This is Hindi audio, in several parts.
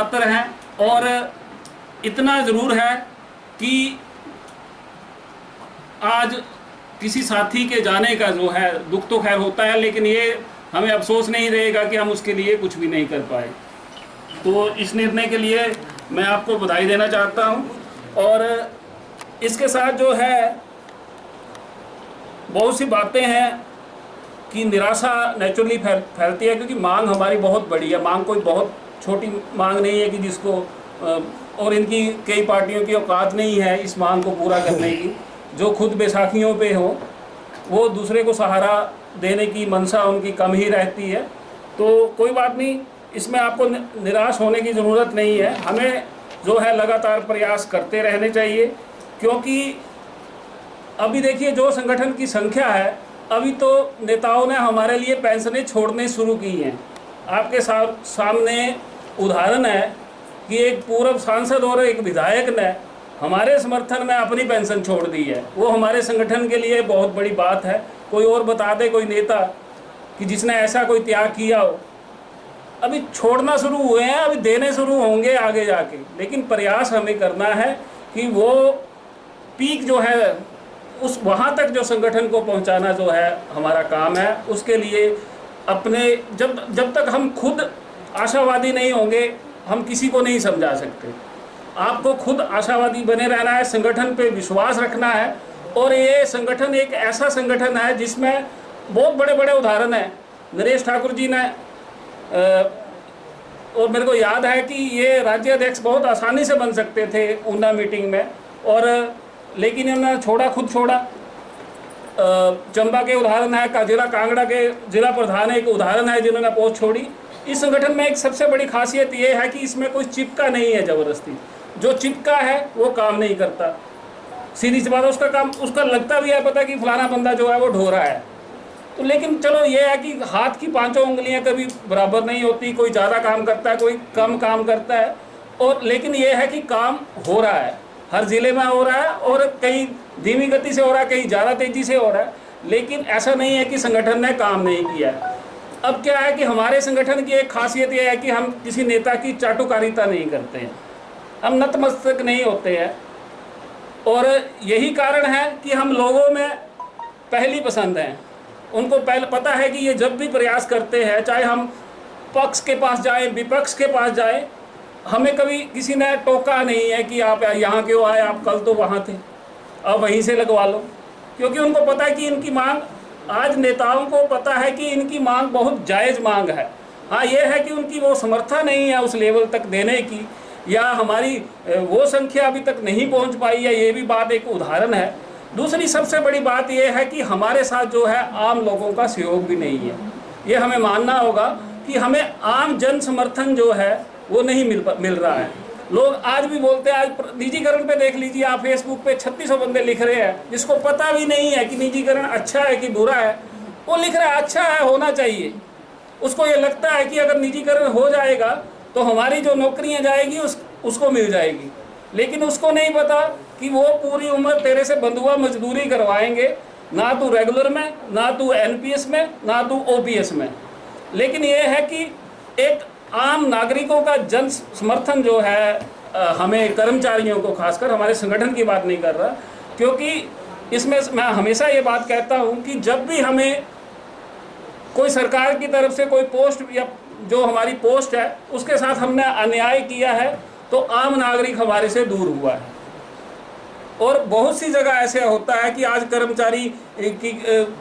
पात्र हैं। और इतना ज़रूर है कि आज किसी साथी के जाने का जो है दुख तो खैर होता है, लेकिन ये हमें अफसोस नहीं रहेगा कि हम उसके लिए कुछ भी नहीं कर पाए। तो इस निर्णय के लिए मैं आपको बधाई देना चाहता हूँ। और इसके साथ जो है बहुत सी बातें हैं कि निराशा नेचुरली फैलती है, क्योंकि मांग हमारी बहुत बड़ी है। मांग कोई बहुत छोटी मांग नहीं है कि जिसको और इनकी कई पार्टियों की औकात नहीं है इस मांग को पूरा करने की। जो खुद बैसाखियों पे हो वो दूसरे को सहारा देने की मंशा उनकी कम ही रहती है। तो कोई बात नहीं, इसमें आपको निराश होने की ज़रूरत नहीं है। हमें जो है लगातार प्रयास करते रहने चाहिए, क्योंकि अभी देखिए जो संगठन की संख्या है, अभी तो नेताओं ने हमारे लिए पेंशनें छोड़ने शुरू की हैं। आपके सामने उदाहरण है कि एक पूर्व सांसद और एक विधायक ने हमारे समर्थन में अपनी पेंशन छोड़ दी है। वो हमारे संगठन के लिए बहुत बड़ी बात है। कोई और बता दे कोई नेता कि जिसने ऐसा कोई त्याग किया हो। अभी छोड़ना शुरू हुए हैं, अभी देने शुरू होंगे आगे जाके, लेकिन प्रयास हमें करना है कि वो पीक जो है उस वहाँ तक जो संगठन को पहुँचाना जो है हमारा काम है। उसके लिए अपने जब तक हम खुद आशावादी नहीं होंगे हम किसी को नहीं समझा सकते। आपको खुद आशावादी बने रहना है, संगठन पे विश्वास रखना है। और ये संगठन एक ऐसा संगठन है जिसमें बहुत बड़े बड़े उदाहरण हैं। नरेश ठाकुर जी ने और मेरे को याद है कि ये राज्य अध्यक्ष बहुत आसानी से बन सकते थे ऊना मीटिंग में, और लेकिन उन्होंने खुद छोड़ा। चंबा के उदाहरण है, जिला कांगड़ा के जिला प्रधान एक उदाहरण है जिन्होंने पोस्ट छोड़ी। इस संगठन में एक सबसे बड़ी खासियत ये है कि इसमें कोई चिपका नहीं है ज़बरदस्ती। जो चिपका है वो काम नहीं करता। सीधी सी बात है, उसका काम उसका लगता भी है पता कि फलाना बंदा जो है वो ढोरा है। तो लेकिन चलो ये है कि हाथ की पांचों उंगलियां कभी बराबर नहीं होती, कोई ज़्यादा काम करता है, कोई कम काम करता है। और लेकिन ये है कि काम हो रहा है, हर ज़िले में हो रहा है, और कहीं धीमी गति से हो रहा है, कहीं ज़्यादा तेज़ी से हो रहा है। लेकिन ऐसा नहीं है कि संगठन ने काम नहीं किया है। अब क्या है कि हमारे संगठन की एक खासियत यह है कि हम किसी नेता की चाटुकारिता नहीं करते हैं, हम नतमस्तक नहीं होते हैं। और यही कारण है कि हम लोगों में पहली पसंद हैं। उनको पहले पता है कि ये जब भी प्रयास करते हैं, चाहे हम पक्ष के पास जाएं, विपक्ष के पास जाएं, हमें कभी किसी ने टोका नहीं है कि आप यहाँ क्यों आए, आप कल तो वहाँ थे, अब वहीं से लगवा लो। क्योंकि उनको पता है कि इनकी मांग, आज नेताओं को पता है कि इनकी मांग बहुत जायज़ मांग है। हाँ, ये है कि उनकी वो समर्था नहीं है उस लेवल तक देने की, या हमारी वो संख्या अभी तक नहीं पहुंच पाई है, ये भी बात एक उदाहरण है। दूसरी सबसे बड़ी बात ये है कि हमारे साथ जो है आम लोगों का सहयोग भी नहीं है। ये हमें मानना होगा कि हमें आम जन समर्थन जो है वो नहीं मिल रहा है। लोग आज भी बोलते हैं, आज निजीकरण पे देख लीजिए आप, फेसबुक पे 3600 बंदे लिख रहे हैं जिसको पता भी नहीं है कि निजीकरण अच्छा है कि बुरा है। वो लिख रहा है अच्छा है, होना चाहिए। उसको ये लगता है कि अगर निजीकरण हो जाएगा तो हमारी जो नौकरियां जाएगी उसको मिल जाएगी। लेकिन उसको नहीं पता कि वो पूरी उम्र तेरे से बंधुआ मजदूरी करवाएंगे, ना तू रेगुलर में, ना तू एनपीएस में, ना तू ओपीएस में। लेकिन ये है कि एक आम नागरिकों का जन समर्थन जो है, हमें कर्मचारियों को, खासकर हमारे संगठन की बात नहीं कर रहा, क्योंकि इसमें मैं हमेशा ये बात कहता हूँ कि जब भी हमें कोई सरकार की तरफ से कोई पोस्ट या जो हमारी पोस्ट है उसके साथ हमने अन्याय किया है तो आम नागरिक हमारे से दूर हुआ है। और बहुत सी जगह ऐसे होता है कि आज कर्मचारी की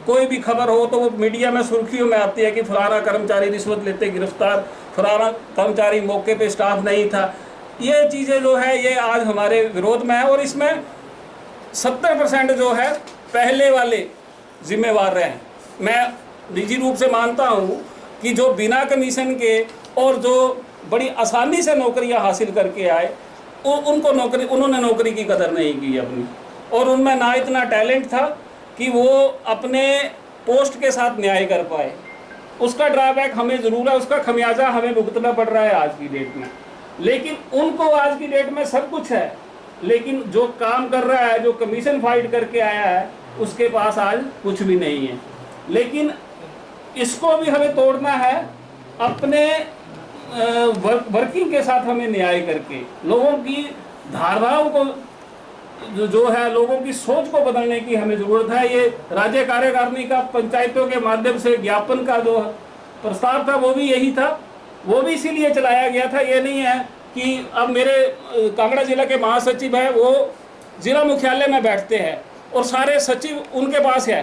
कोई भी खबर हो तो वो मीडिया में सुर्खियों में आती है कि फलाना कर्मचारी रिश्वत लेते गिरफ्तार, फलाना कर्मचारी मौके पे स्टाफ नहीं था। ये चीज़ें जो है ये आज हमारे विरोध में है, और इसमें 70% जो है पहले वाले जिम्मेवार रहे। मैं निजी रूप से मानता हूँ कि जो बिना कमीशन के और जो बड़ी आसानी से नौकरियां हासिल करके आए, उन्होंने नौकरी की कदर नहीं की अपनी, और उनमें ना इतना टैलेंट था कि वो अपने पोस्ट के साथ न्याय कर पाए। उसका ड्रॉबैक हमें ज़रूर है, उसका खमियाजा हमें भुगतना पड़ रहा है आज की डेट में। लेकिन उनको आज की डेट में सब कुछ है, लेकिन जो काम कर रहा है, जो कमीशन फाइट करके आया है, उसके पास आज कुछ भी नहीं है। लेकिन इसको भी हमें तोड़ना है, अपने वर्किंग के साथ हमें न्याय करके लोगों की धारणाओं को जो है लोगों की सोच को बदलने की हमें जरूरत है। ये राज्य कार्यकारिणी का पंचायतों के माध्यम से ज्ञापन का जो प्रस्ताव था वो भी यही था, वो भी इसीलिए चलाया गया था। ये नहीं है कि अब मेरे कांगड़ा जिला के महासचिव है वो जिला मुख्यालय में बैठते हैं और सारे सचिव उनके पास है,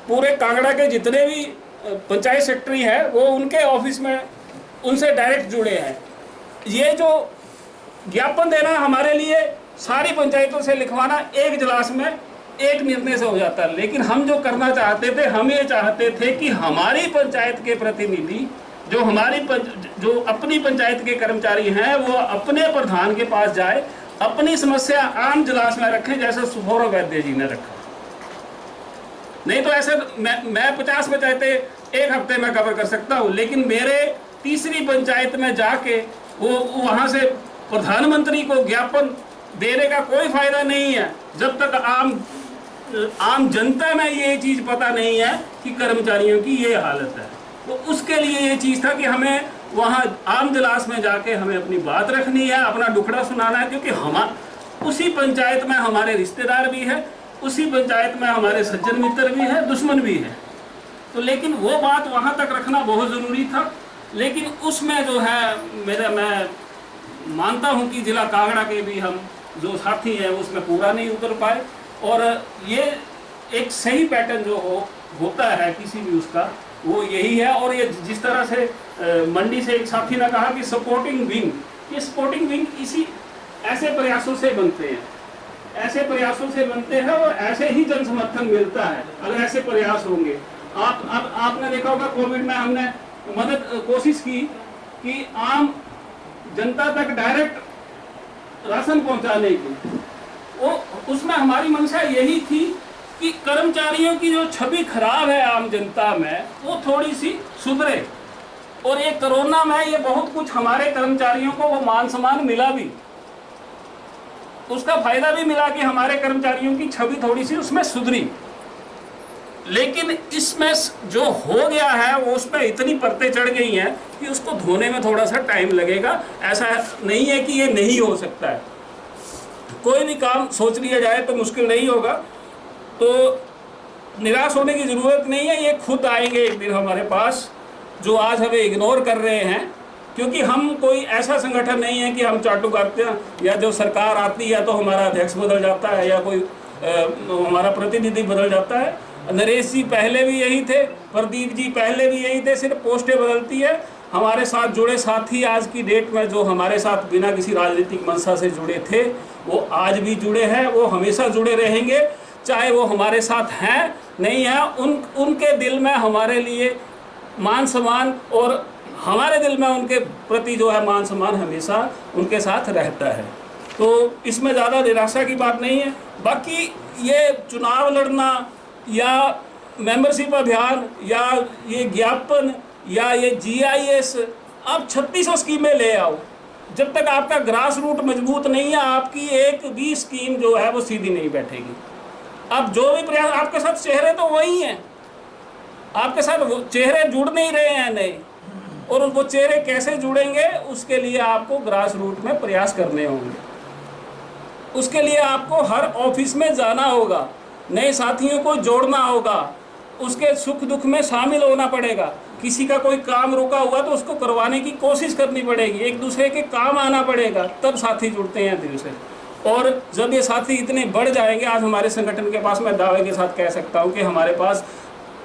पूरे कांगड़ा के जितने भी पंचायत सेक्रेटरी है वो उनके ऑफिस में उनसे डायरेक्ट जुड़े हैं। ये जो ज्ञापन देना हमारे लिए सारी पंचायतों से लिखवाना एक इजलास में एक निर्णय से हो जाता है, लेकिन हम जो करना चाहते थे, हम ये चाहते थे कि हमारी पंचायत के प्रतिनिधि जो अपनी पंचायत के कर्मचारी हैं वो अपने प्रधान के पास जाए, अपनी समस्या आम इजलास में रखें जैसे सौरभ वैद्य जी ने रखा। नहीं तो ऐसे मैं 50 पंचायतें एक हफ्ते में कवर कर सकता हूँ, लेकिन मेरे तीसरी पंचायत में जाके वो वहाँ से प्रधानमंत्री को ज्ञापन देने का कोई फायदा नहीं है जब तक आम जनता में ये चीज़ पता नहीं है कि कर्मचारियों की ये हालत है। तो उसके लिए ये चीज़ था कि हमें वहाँ आम इजलास में जाके हमें अपनी बात रखनी है, अपना दुखड़ा सुनाना है, क्योंकि हम उसी पंचायत में हमारे रिश्तेदार भी है, उसी पंचायत में हमारे सज्जन मित्र भी है, दुश्मन भी है। तो लेकिन वो बात वहाँ तक रखना बहुत ज़रूरी था। लेकिन उसमें जो है मैं मानता हूँ कि जिला कांगड़ा के भी हम जो साथी हैं उसमें पूरा नहीं उतर पाए, और ये एक सही पैटर्न जो होता है किसी भी उसका वो यही है। और ये जिस तरह से मंडी से एक साथी ने कहा कि सपोर्टिंग विंग, ये सपोर्टिंग विंग इसी ऐसे प्रयासों से बनते हैं, ऐसे प्रयासों से बनते हैं और ऐसे ही जन समर्थन मिलता है अगर ऐसे प्रयास होंगे। आपने देखा होगा कोविड में हमने कोशिश की कि आम जनता तक डायरेक्ट राशन पहुंचाने की, वो उसमें हमारी मंशा यही थी कि कर्मचारियों की जो छवि खराब है आम जनता में वो थोड़ी सी सुधरे। और ये कोरोना में ये बहुत कुछ हमारे कर्मचारियों को वो मान सम्मान मिला भी, उसका फायदा भी मिला कि हमारे कर्मचारियों की छवि थोड़ी सी उसमें सुधरी। लेकिन इसमें जो हो गया है वो उसमें इतनी परतें चढ़ गई हैं कि उसको धोने में थोड़ा सा टाइम लगेगा। ऐसा नहीं है कि ये नहीं हो सकता है, कोई भी काम सोच लिया जाए तो मुश्किल नहीं होगा, तो निराश होने की ज़रूरत नहीं है। ये खुद आएंगे एक दिन हमारे पास, जो आज हमें इग्नोर कर रहे हैं, क्योंकि हम कोई ऐसा संगठन नहीं है कि हम चाटू काटते हैं या जो सरकार आती है तो हमारा अध्यक्ष बदल जाता है या कोई हमारा प्रतिनिधि बदल जाता है। नरेश जी पहले भी यही थे, प्रदीप जी पहले भी यही थे, सिर्फ पोस्टें बदलती है। हमारे साथ जुड़े साथी आज की डेट में जो हमारे साथ बिना किसी राजनीतिक मंशा से जुड़े थे वो आज भी जुड़े हैं, वो हमेशा जुड़े रहेंगे, चाहे वो हमारे साथ हैं नहीं हैं। उनके दिल में हमारे लिए मान सम्मान और हमारे दिल में उनके प्रति जो है मान सम्मान हमेशा उनके साथ रहता है। तो इसमें ज़्यादा निराशा की बात नहीं है। बाकी ये चुनाव लड़ना या मेंबरशिप अभियान या ये ज्ञापन या ये GIS, आप 3600 स्कीमें ले आओ, जब तक आपका ग्रास रूट मजबूत नहीं है आपकी एक भी स्कीम जो है वो सीधी नहीं बैठेगी। अब जो भी प्रयास, आपके साथ चेहरे तो वही हैं, आपके साथ वो चेहरे जुड़ नहीं रहे हैं नए, और वो चेहरे कैसे जुड़ेंगे उसके लिए आपको ग्रास रूट में प्रयास करने होंगे। उसके लिए आपको हर ऑफिस में जाना होगा, नए साथियों को जोड़ना होगा, उसके सुख दुख में शामिल होना पड़ेगा। किसी का कोई काम रुका हुआ तो उसको करवाने की कोशिश करनी पड़ेगी, एक दूसरे के काम आना पड़ेगा, तब साथी जुड़ते हैं दिल से। और जब ये साथी इतने बढ़ जाएंगे, आज हमारे संगठन के पास मैं दावे के साथ कह सकता हूँ कि हमारे पास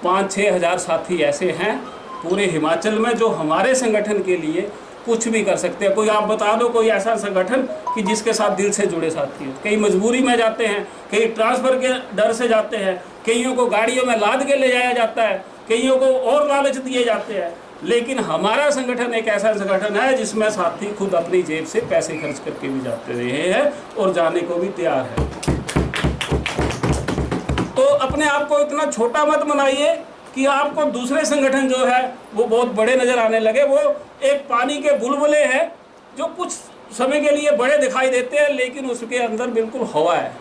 5-6 हज़ार साथी ऐसे हैं पूरे हिमाचल में जो हमारे संगठन के लिए कुछ भी कर सकते हैं। कोई आप बता दो कोई ऐसा संगठन कि जिसके साथ दिल से जुड़े साथी हो। कई मजबूरी में जाते हैं, कई ट्रांसफ़र के डर से जाते हैं, कईयों को गाड़ियों में लाद के ले जाया जाता है, कईयों को और लालच दिए जाते हैं, लेकिन हमारा संगठन एक ऐसा संगठन है जिसमें साथी खुद अपनी जेब से पैसे खर्च करके भी जाते रहे हैं और जाने को भी तैयार है। तो अपने आप को इतना छोटा मत बनाइए कि आपको दूसरे संगठन जो है वो बहुत बड़े नज़र आने लगे। वो एक पानी के बुलबुले हैं जो कुछ समय के लिए बड़े दिखाई देते हैं, लेकिन उसके अंदर बिल्कुल हवा है।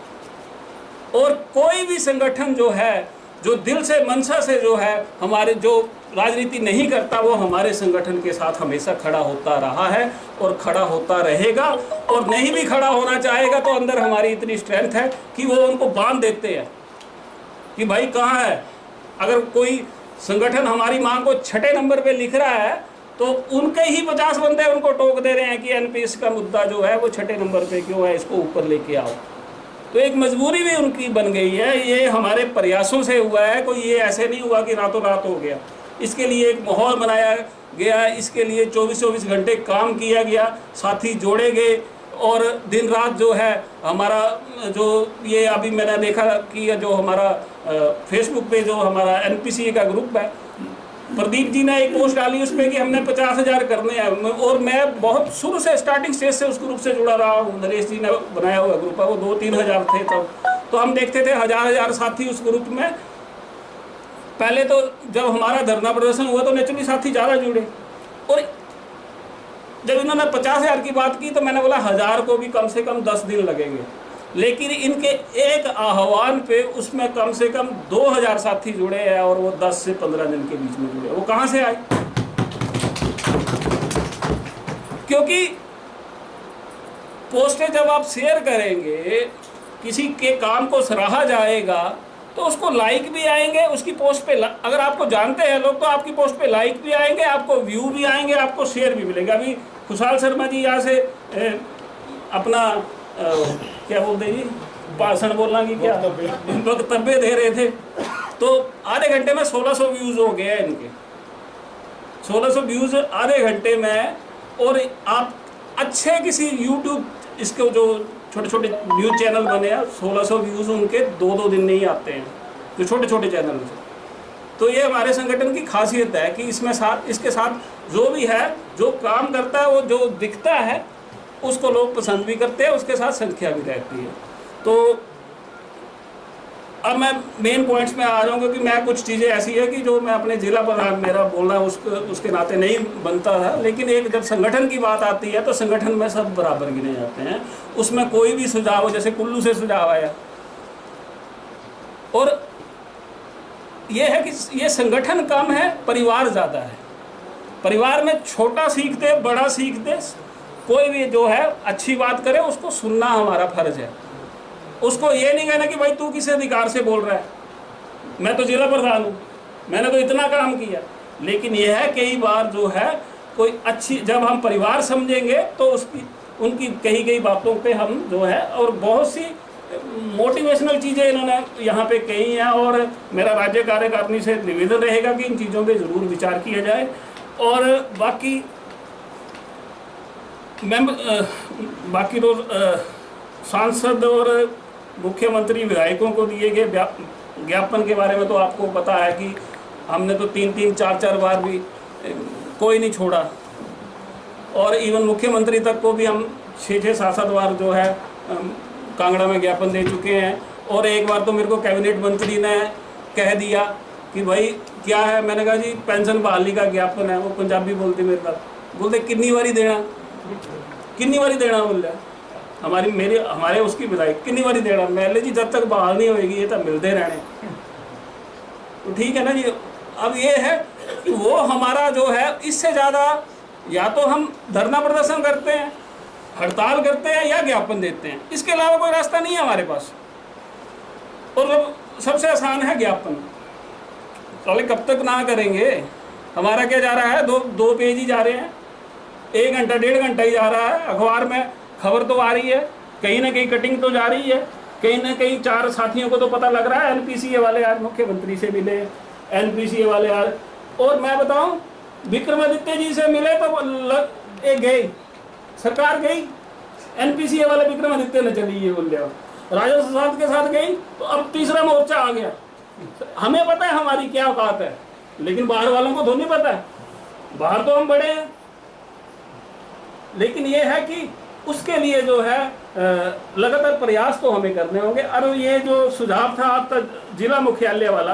और कोई भी संगठन जो है जो दिल से मनसा से जो है हमारे जो राजनीति नहीं करता वो हमारे संगठन के साथ हमेशा खड़ा होता रहा है और खड़ा होता रहेगा, और नहीं भी खड़ा होना चाहेगा तो अंदर हमारी इतनी स्ट्रेंथ है कि वो उनको बांध देते हैं कि भाई कहाँ है। अगर कोई संगठन हमारी मांग को 6 नंबर पे लिख रहा है तो उनके ही 50 बंदे उनको टोक दे रहे हैं कि एनपीएस का मुद्दा जो है वो 6 नंबर पे क्यों है, इसको ऊपर लेके आओ। तो एक मजबूरी भी उनकी बन गई है। ये हमारे प्रयासों से हुआ है, कोई ये ऐसे नहीं हुआ कि रातों रात हो गया। इसके लिए एक माहौल बनाया गया, इसके लिए 24-24 घंटे काम किया गया, साथी जोड़े गए, और दिन रात जो है हमारा जो ये अभी मैंने देखा कि जो हमारा फेसबुक पे जो हमारा एनपीसीए का ग्रुप है, प्रदीप जी ने एक पोस्ट डाली उस पर कि हमने 50,000 करने हैं, और मैं बहुत शुरू से स्टार्टिंग स्टेज से उस ग्रुप से जुड़ा रहा हूँ। नरेश जी ने बनाया हुआ ग्रुप है, वो 2-3 हज़ार थे तब, तो हम देखते थे हज़ार साथी उस ग्रुप में। पहले तो जब हमारा धरना प्रदर्शन हुआ तो नेचुरली साथी ज़्यादा जुड़े, और जब इन्होंने 50,000 की बात की तो मैंने बोला 1000 को भी कम से कम 10 दिन लगेंगे, लेकिन इनके एक आह्वान पे उसमें कम से कम 2000 साथी जुड़े हैं, और वो 10 से 15 दिन के बीच में जुड़े। वो कहाँ से आए? क्योंकि पोस्टें जब आप शेयर करेंगे, किसी के काम को सराहा जाएगा तो उसको लाइक भी आएंगे, उसकी पोस्ट पे अगर आपको जानते हैं लोग तो आपकी पोस्ट पे लाइक भी आएंगे, आपको व्यू भी आएंगे, आपको शेयर भी मिलेगा। अभी खुशहाल शर्मा जी यहाँ से अपना क्या बोलते जी, भाषण बोलना की क्या वक्तव्य दे रहे थे, तो आधे घंटे में 1600 व्यूज़ हो गए हैं इनके, 1600 व्यूज़ आधे घंटे में। और आप अच्छे किसी यूट्यूब इसके जो छोटे छोटे न्यूज़ चैनल बने हैं, 1600 व्यूज़ उनके 2-2 दिन नहीं आते हैं, जो छोटे छोटे चैनल से। तो ये हमारे संगठन की खासियत है कि इसके साथ जो भी है, जो काम करता है, वो जो दिखता है उसको लोग पसंद भी करते हैं, उसके साथ संख्या भी रहती है। तो अब मैं मेन पॉइंट्स में आ जाऊँ, क्योंकि मैं कुछ चीज़ें ऐसी है कि जो मैं अपने जिला प्रधान मेरा बोलना उसके नाते नहीं बनता था, लेकिन एक जब संगठन की बात आती है तो संगठन में सब बराबर गिने जाते हैं। उसमें कोई भी सुझाव हो, जैसे कुल्लू से सुझाव आया, और ये है कि ये संगठन कम है, परिवार ज़्यादा है। परिवार में छोटा सीखते बड़ा सीखते, कोई भी जो है अच्छी बात करे उसको सुनना हमारा फर्ज है। उसको ये नहीं कहना कि भाई तू किस अधिकार से बोल रहा है, मैं तो जिला प्रधान हूँ, मैंने तो इतना काम किया। लेकिन यह है कई बार जो है कोई अच्छी, जब हम परिवार समझेंगे तो उनकी कई बातों पे हम जो है, और बहुत सी मोटिवेशनल चीज़ें इन्होंने यहाँ पे कही हैं, और मेरा राज्य कार्यकारिणी से निवेदन रहेगा कि इन चीज़ों पे ज़रूर विचार किया जाए। और बाकी तो सांसद और मुख्यमंत्री विधायकों को दिए गए ज्ञापन के बारे में तो आपको पता है कि हमने तो 3-3, 4-4 बार भी कोई नहीं छोड़ा, और इवन मुख्यमंत्री तक को भी हम 6-6, 7-7 बार जो है कांगड़ा में ज्ञापन दे चुके हैं। और एक बार तो मेरे को कैबिनेट मंत्री ने कह दिया कि भाई क्या है, मैंने कहा जी पेंशन बहाली का ज्ञापन है। वो पंजाबी बोलते मेरे साथ, बोलते कितनी बारी देना बोल रहा हमारे उसकी विधायक कितनी बारी देना। मैंने जी जब तक बहाल नहीं होएगी ये तब मिलते रहने, तो ठीक है ना जी। अब ये है कि वो हमारा जो है, इससे ज़्यादा या तो हम धरना प्रदर्शन करते हैं, हड़ताल करते हैं, या ज्ञापन देते हैं, इसके अलावा कोई रास्ता नहीं है हमारे पास। और सबसे आसान है ज्ञापन। चले कब तक ना करेंगे, हमारा क्या जा रहा है, दो पेज ही जा रहे हैं, 1 घंटा 1.5 घंटा ही जा रहा है। अखबार में खबर तो आ रही है, कहीं ना कहीं कटिंग तो जा रही है, कहीं ना कहीं 4 साथियों को तो पता लग रहा है। एनपीसीए वाले आज मुख्यमंत्री से मिले, एनपीसीए वाले आज, और मैं बताऊं विक्रमादित्य जी से मिले तो एक गए, सरकार गई, एनपीसीए वाले विक्रमादित्य ने चली ये बोल दिया, राजस्व साहब के साथ गई, तो अब तीसरा मोर्चा आ गया। हमें पता है हमारी क्या औकात है, लेकिन बाहर वालों को तो नहीं पता है, बाहर तो हम बड़े हैं। लेकिन ये है कि उसके लिए जो है लगातार प्रयास तो हमें करने होंगे। और ये जो सुझाव था आपका जिला मुख्यालय वाला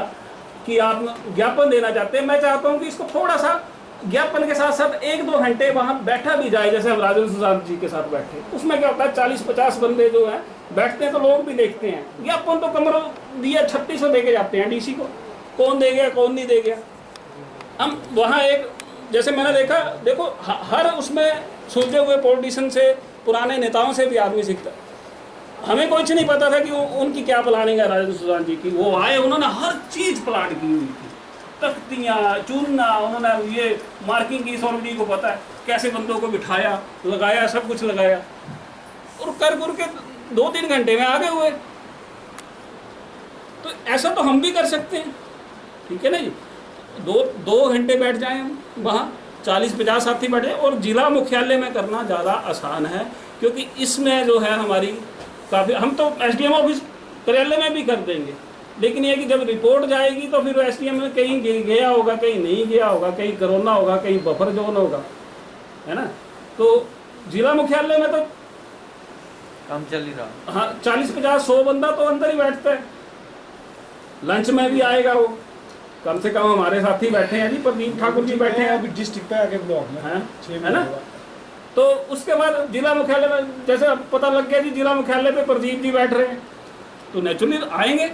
कि आप ज्ञापन देना चाहते हैं, मैं चाहता हूं कि इसको थोड़ा सा ज्ञापन के साथ साथ 1-2 घंटे वहाँ बैठा भी जाए, जैसे हम राजेंद्र प्रसाद जी के साथ बैठे, उसमें क्या होता है 40-50 बंदे जो हैं बैठते हैं तो लोग भी देखते हैं। ज्ञापन तो कमर दिया 3600 दे के जाते हैं डीसी को, कौन दे गया कौन नहीं दे गया। हम वहाँ एक जैसे मैंने देखा, देखो हर उसमें सुलझे हुए पॉलिटिशियन से, पुराने नेताओं से भी आदमी सीखता है। हमें कुछ नहीं पता था कि उनकी क्या प्लानिंग है राजेंद्र प्रसाद जी की। वो आए, उन्होंने हर चीज़ प्लान की हुई थी, तख्तियाँ चुनना, उन्होंने ये मार्किंग की, सौरभ जी को पता है कैसे बंदों को बिठाया, लगाया, सब कुछ लगाया, और कर के 2-3 घंटे में आगे हुए। तो ऐसा तो हम भी कर सकते हैं, ठीक है ना जी। 2 घंटे बैठ जाएं हम वहाँ, 40-50 साथी बैठे, और जिला मुख्यालय में करना ज़्यादा आसान है, क्योंकि इसमें जो है हमारी काफ़ी, हम तो SDM ऑफिस कार्यालय में भी कर देंगे, लेकिन ये कि जब रिपोर्ट जाएगी तो फिर SDM में कहीं गया होगा, कहीं नहीं गया होगा, कहीं कोरोना होगा, कहीं बफर जोन होगा, है ना। तो जिला मुख्यालय में तो काम चल ही रहा। हाँ, 40-50-100 बंदा तो अंदर ही बैठता है। लंच में भी आएगा वो, कम से कम हमारे साथी बैठे हैं जी, प्रदीप ठाकुर जी बैठे हैं अभी डिस्ट्रिक्ट पे आके ब्लॉक में है ना। तो उसके बाद जिला मुख्यालय में जैसे अब पता लग गया जी जिला मुख्यालय पे प्रदीप जी बैठ रहे हैं, तो नेचुरली आएंगे।